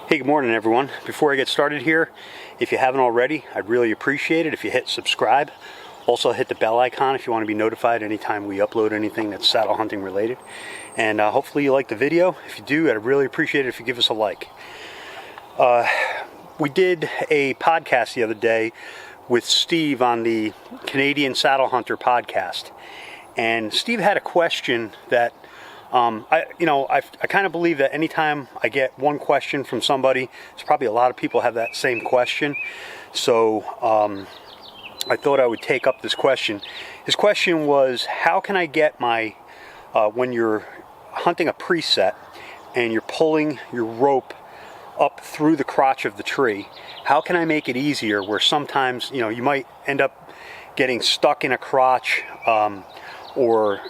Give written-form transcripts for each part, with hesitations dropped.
Hey, good morning everyone. Before I get started here, if you haven't already, I'd really appreciate it if you hit subscribe. Also hit the bell icon if you want to be notified anytime we upload anything that's saddle hunting related. And hopefully you like the video. If you do, I'd really appreciate it if you give us a like. We did a podcast the other day with Steve on the Canadian Saddle Hunter podcast. And Steve had a question that I kind of believe that anytime I get one question from somebody, there's probably a lot of people have that same question. So I thought I would take up this question. His question was, how can I get my, when you're hunting a preset and you're pulling your rope up through the crotch of the tree, how can I make it easier where sometimes, you might end up getting stuck in a crotch, or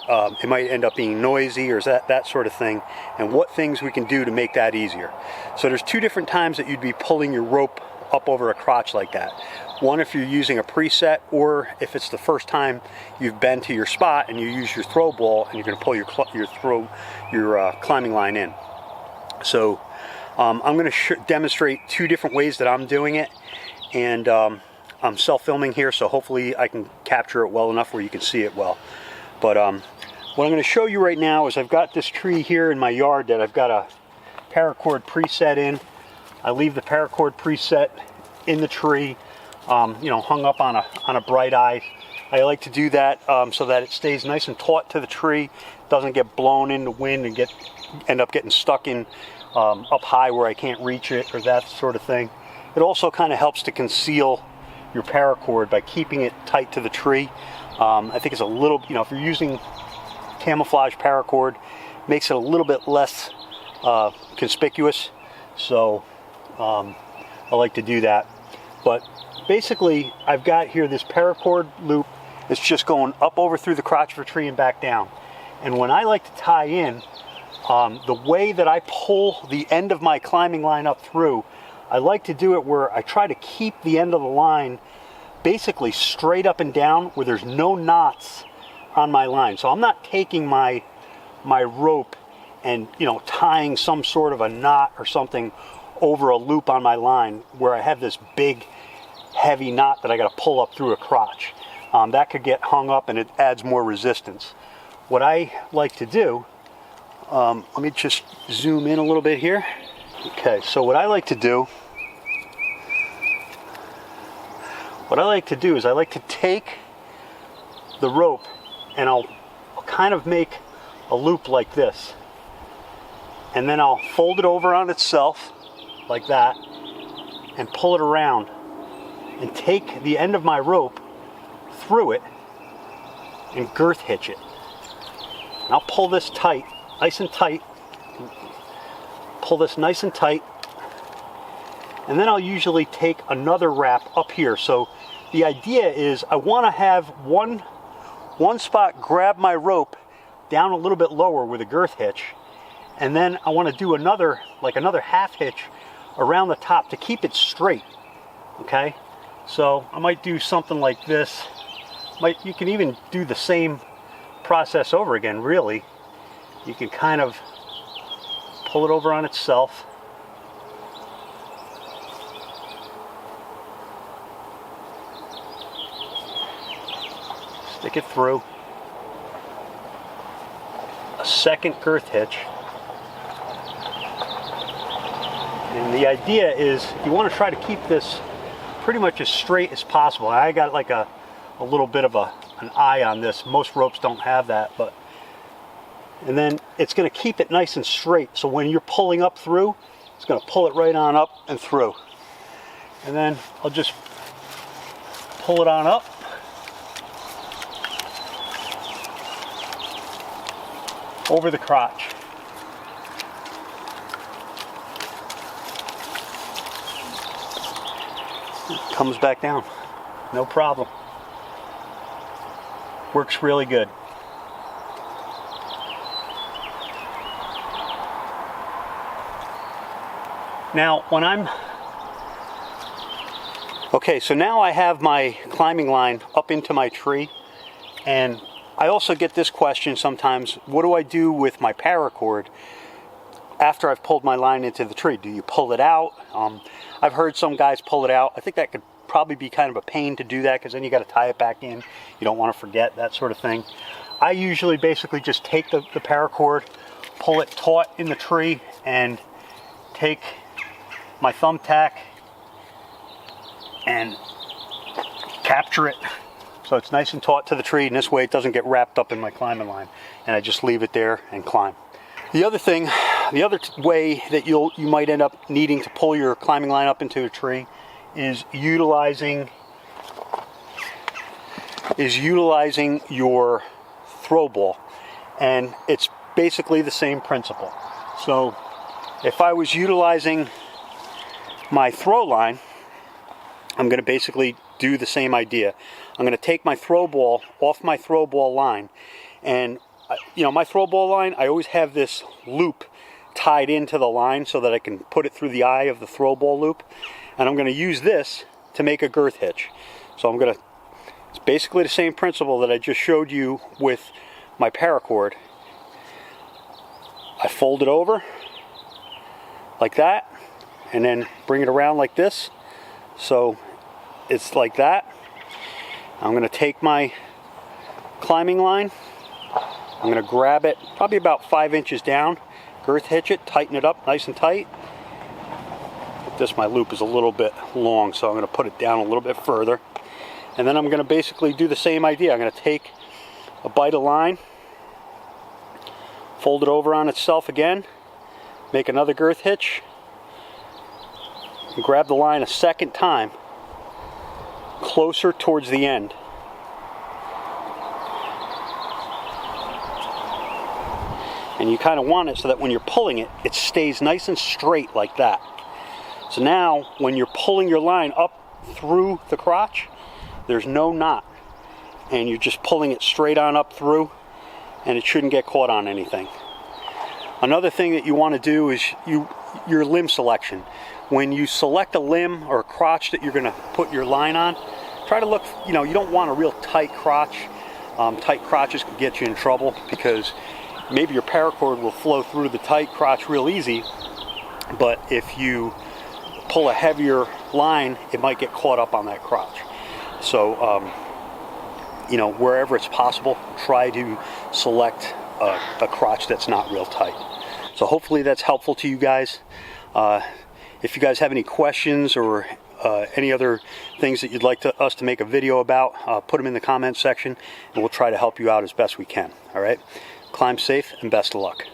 it might end up being noisy or that sort of thing, and what things we can do to make that easier. So there's two different times that you'd be pulling your rope up over a crotch like that. One, if you're using a preset, or if it's the first time you've been to your spot and you use your throw ball and you're going to pull your climbing line in. So I'm going to demonstrate two different ways that I'm doing it, and I'm self-filming here, so hopefully I can capture it well enough where you can see it well. But what I'm going to show you right now is I've got this tree here in my yard that I've got a paracord preset in. I leave the paracord preset in the tree, hung up on a bright eye. I like to do that so that it stays nice and taut to the tree, doesn't get blown in the wind and end up getting stuck in up high where I can't reach it or that sort of thing. It also kind of helps to conceal your paracord by keeping it tight to the tree. I think it's a little, if you're using camouflage paracord, makes it a little bit less conspicuous. So I like to do that. But basically, I've got here this paracord loop that's just going up over through the crotch of a tree and back down. And when I like to tie in, the way that I pull the end of my climbing line up through, I like to do it where I try to keep the end of the line basically straight up and down where there's no knots on my line. So I'm not taking my rope and tying some sort of a knot or something over a loop on my line where I have this big heavy knot that I got to pull up through a crotch. That could get hung up and it adds more resistance. What I like to do, let me just zoom in a little bit here. Okay, so what I like to do is I like to take the rope and I'll kind of make a loop like this. And then I'll fold it over on itself like that and pull it around and take the end of my rope through it and girth hitch it. And I'll pull this tight, nice and tight. Pull this nice and tight. And then I'll usually take another wrap up here. So the idea is I want to have one spot grab my rope down a little bit lower with a girth hitch, and then I want to do another half hitch around the top to keep it straight. Okay, so I might do something like this. You can even do the same process over again, really. You can kind of pull it over on itself. Stick it through. A second girth hitch. And the idea is you want to try to keep this pretty much as straight as possible. I got like a little bit of an eye on this. Most ropes don't have that, and then it's going to keep it nice and straight. So when you're pulling up through, it's going to pull it right on up and through. And then I'll just pull it on up. Over the crotch. It comes back down. No problem. Works really good. Now, okay, so now I have my climbing line up into my tree, and I also get this question sometimes, what do I do with my paracord? after I've pulled my line into the tree. Do you pull it out? I've heard some guys pull it out. I think that could probably be kind of a pain to do that, because then you got to tie it back in. You don't want to forget, that sort of thing. I usually basically just take the paracord, pull it taut in the tree, and take my thumbtack and capture it so it's nice and taut to the tree, and this way it doesn't get wrapped up in my climbing line, and I just leave it there and climb. The other thing, the other way that you might end up needing to pull your climbing line up into a tree is utilizing your throw ball, and it's basically the same principle. So if I was utilizing my throw line, I'm going to basically do the same idea. I'm going to take my throw ball off my throw ball line, and my throw ball line, I always have this loop tied into the line so that I can put it through the eye of the throw ball loop, and I'm going to use this to make a girth hitch. So it's basically the same principle that I just showed you with my paracord. I fold it over like that, and then bring it around like this, so it's like that. I'm going to take my climbing line, I'm going to grab it probably about 5 inches down, girth hitch it, tighten it up nice and tight. My loop is a little bit long, so I'm going to put it down a little bit further. And then I'm going to basically do the same idea. I'm going to take a bite of line, fold it over on itself again, make another girth hitch, and grab the line a second time, closer towards the end. And you kind of want it so that when you're pulling it, it stays nice and straight like that. So now, when you're pulling your line up through the crotch, there's no knot, and you're just pulling it straight on up through, and it shouldn't get caught on anything. Another thing that you want to do is your limb selection. When you select a limb or a crotch that you're going to put your line on, try to look, you don't want a real tight crotch. Tight crotches can get you in trouble, because maybe your paracord will flow through the tight crotch real easy, but if you pull a heavier line, it might get caught up on that crotch. So, wherever it's possible, try to select a crotch that's not real tight. So hopefully that's helpful to you guys. If you guys have any questions or any other things that you'd like us to make a video about, put them in the comments section, and we'll try to help you out as best we can. All right? Climb safe, and best of luck.